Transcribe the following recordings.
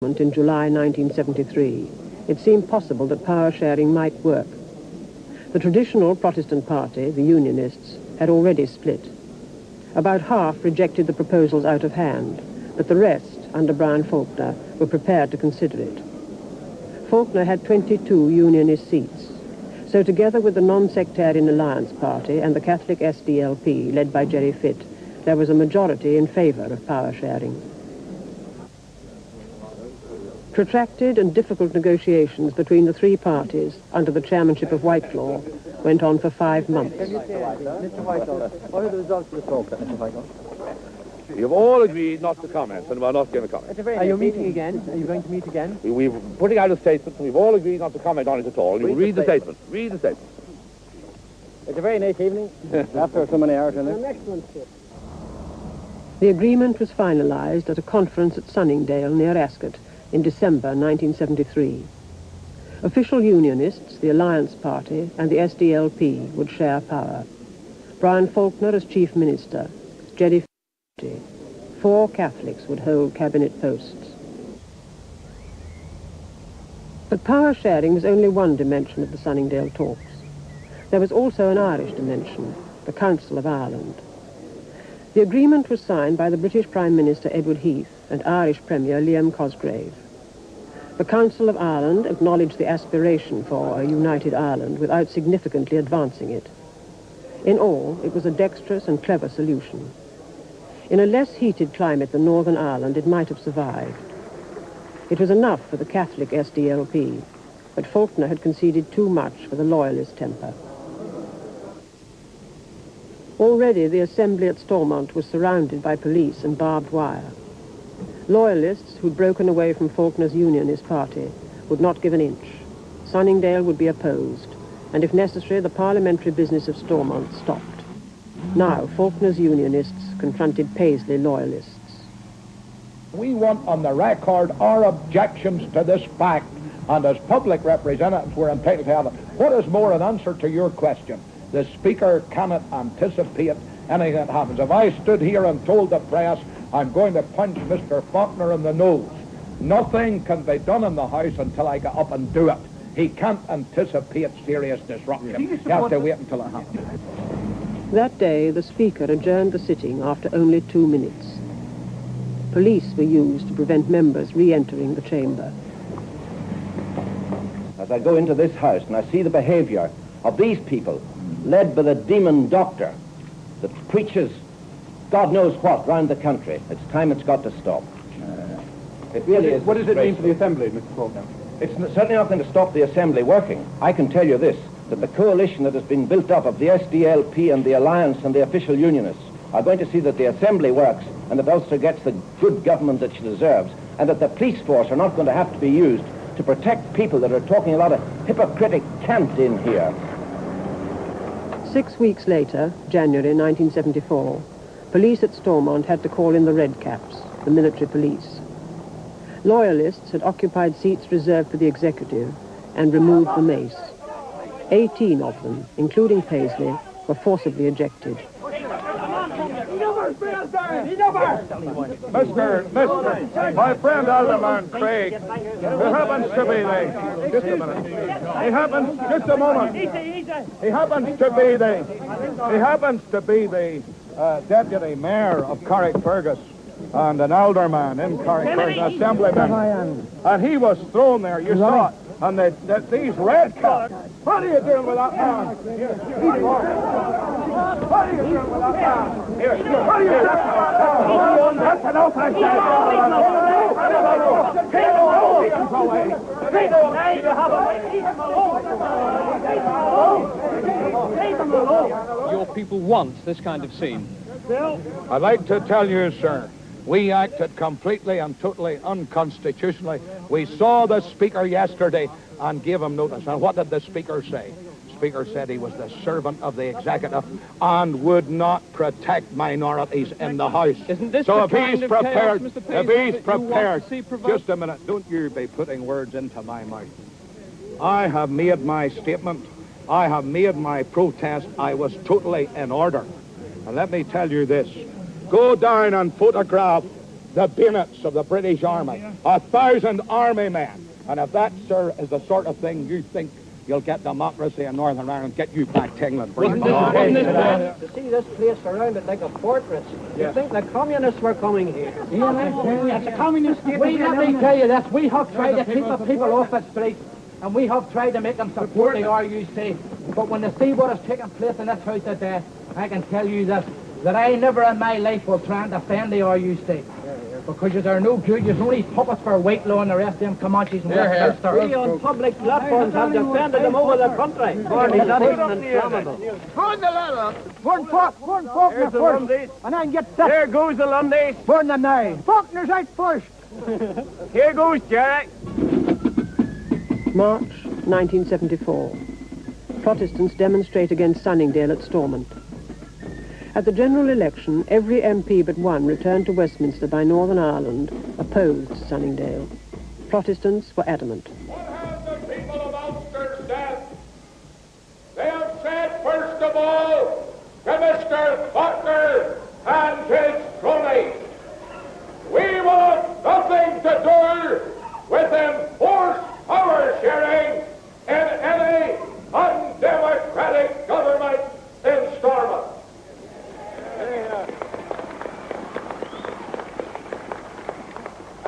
In July 1973, it seemed possible that power sharing might work. The traditional Protestant party, the Unionists, had already split. About half rejected the proposals out of hand, but the rest, under Brian Faulkner, were prepared to consider it. Faulkner had 22 Unionist seats, so together with the non-sectarian Alliance Party and the Catholic SDLP, led by Gerry Fitt, there was a majority in favour of power sharing. Protracted and difficult negotiations between the three parties under the chairmanship of Whitelaw went on for 5 months. Mr. Whitelaw, what are the results of the talk, Mr. Whitelaw? You've all agreed not to comment, and we're not going to comment. Are you meeting again? Are you going to meet again? We're putting out a statement, and we've all agreed not to comment on it at all. You read the statement. Read the statement. It's a very nice evening, after so many hours in it. An excellent trip. The agreement was finalised at a conference at Sunningdale near Ascot in December 1973. Official Unionists, the Alliance Party and the SDLP would share power. Brian Faulkner as Chief Minister, Gerry Fitt. 4 Catholics would hold cabinet posts. But power sharing was only one dimension of the Sunningdale talks. There was also an Irish dimension, the Council of Ireland. The agreement was signed by the British Prime Minister Edward Heath and Irish Premier Liam Cosgrave. The Council of Ireland acknowledged the aspiration for a united Ireland without significantly advancing it. In all, it was a dexterous and clever solution. In a less heated climate than Northern Ireland, it might have survived. It was enough for the Catholic SDLP, but Faulkner had conceded too much for the Loyalist temper. Already the assembly at Stormont was surrounded by police and barbed wire. Loyalists who'd broken away from Faulkner's Unionist party would not give an inch. Sunningdale would be opposed, and if necessary, the parliamentary business of Stormont stopped. Now, Faulkner's Unionists confronted Paisley Loyalists. We want on the record our objections to this fact, and as public representatives we're entitled to have it. What is more, an answer to your question? The Speaker cannot anticipate anything that happens. If I stood here and told the press I'm going to punch Mr. Faulkner in the nose, nothing can be done in the House until I get up and do it. He can't anticipate serious disruption. You have to wait until it happens. That day, the Speaker adjourned the sitting after only 2 minutes. Police were used to prevent members re-entering the chamber. As I go into this House and I see the behaviour of these people, led by the demon doctor that preaches God knows what round the country, it's time it's got to stop. It really is. What does it mean for the Assembly, Mr. Faulkner? It's certainly not going to stop the Assembly working. I can tell you this, that the coalition that has been built up of the SDLP and the Alliance and the official Unionists are going to see that the Assembly works and that Ulster gets the good government that she deserves, and that the police force are not going to have to be used to protect people that are talking a lot of hypocritic cant in here. 6 weeks later, January 1974, police at Stormont had to call in the Redcaps, the military police. Loyalists had occupied seats reserved for the executive and removed the mace. 18 of them, including Paisley, were forcibly ejected. Mr. My friend Alderman Craig, who happens to be the... Just a minute. He happens... Just a moment. He happens to be the Deputy Mayor of Carrickfergus and an alderman in Carrickfergus, Assemblyman. And he was thrown there, you saw it. And these Redcaps, what are you doing with that man? What are you doing with that man? What are you doing with that man? That's enough, I said. Your people want this kind of scene. I'd like to tell you, sir, we acted completely and totally unconstitutionally. We saw the Speaker yesterday and gave him notice. And what did the Speaker say? The Speaker said he was the servant of the executive and would not protect minorities in the House. Isn't this so the if kind he's of prepared, chaos, Mr. Paisley, if he's that you want prepared, to see provoked? just a minute, don't you be putting words into my mouth. I have made my statement. I have made my protest. I was totally in order. And let me tell you this. Go down and photograph the bayonets of the British Army. 1,000 army men. And if that, sir, is the sort of thing you think you'll get democracy in Northern Ireland, get you back to England. To see this place surrounded like a fortress, you think the communists were coming here. Yes, the communists. Let me tell you this, we have tried to keep the people off the street, and we have tried to make them support the RUC. But when they see what has taken place in this house today, I can tell you this, that I never in my life will try and defend the RUC. Because there are no good, there's only puppets for Whitelaw and the rest of them Comanches and Westminster. We on public platforms have defended them over the country. Barney's inflammable. Burn the ladder! Burn Faulkner first! And then get set! There goes the Lundies. Burn them now! Faulkner's out first! Here goes Jerry. March 1974. Protestants demonstrate against Sunningdale at Stormont. At the general election, every MP but one returned to Westminster by Northern Ireland opposed Sunningdale. Protestants were adamant. What have the people of Ulster said? They have said, first of all, to Mr. Faulkner and his cronies, we want nothing to do with enforced power sharing in any undemocratic government in Stormont.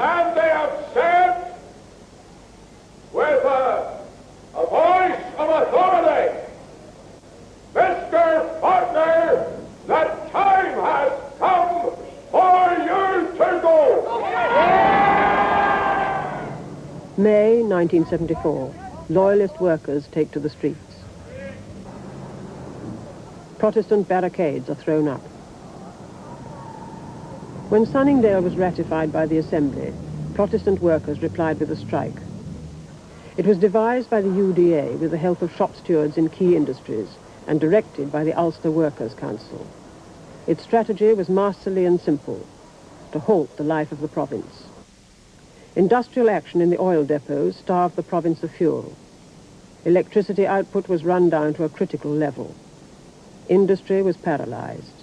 And they have said, with a voice of authority, Mr. Faulkner, the time has come for you to go. May 1974. Loyalist workers take to the streets. Protestant barricades are thrown up. When Sunningdale was ratified by the Assembly, Protestant workers replied with a strike. It was devised by the UDA with the help of shop stewards in key industries and directed by the Ulster Workers' Council. Its strategy was masterly and simple, to halt the life of the province. Industrial action in the oil depots starved the province of fuel. Electricity output was run down to a critical level. Industry was paralyzed.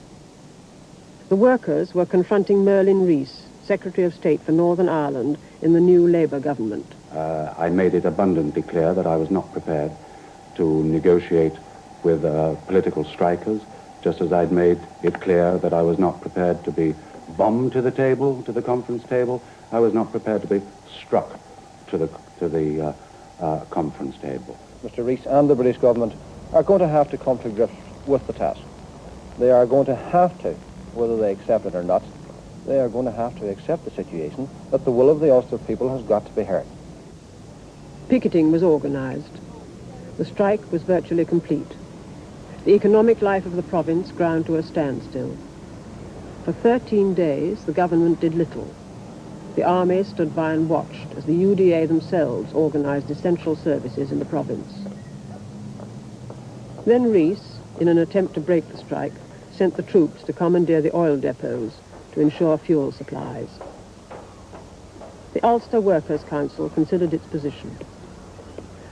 The workers were confronting Merlin Rees, Secretary of State for Northern Ireland in the new Labour government. I made it abundantly clear that I was not prepared to negotiate with political strikers, just as I'd made it clear that I was not prepared to be bombed to the table, to the conference table. I was not prepared to be struck to the conference table. Mr. Rees and the British government are going to have to come to grips with the task. They are going to have to, whether they accept it or not, they are going to have to accept the situation that the will of the Ulster people has got to be heard. Picketing was organized. The strike was virtually complete. The economic life of the province ground to a standstill. For 13 days, the government did little. The army stood by and watched as the UDA themselves organized essential services in the province. Then Rees, in an attempt to break the strike, sent the troops to commandeer the oil depots to ensure fuel supplies. The Ulster Workers' Council considered its position.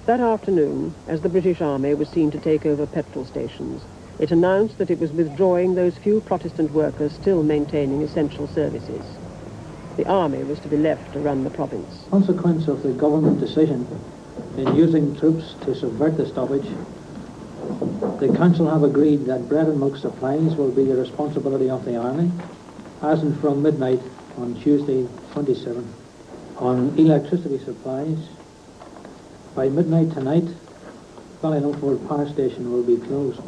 That afternoon, as the British Army was seen to take over petrol stations, it announced that it was withdrawing those few Protestant workers still maintaining essential services. The army was to be left to run the province. Consequence of the government decision in using troops to subvert the stoppage, the council have agreed that bread and milk supplies will be the responsibility of the army, as and from midnight on Tuesday 27. On electricity supplies, by midnight tonight, Ballynunford Power Station will be closed.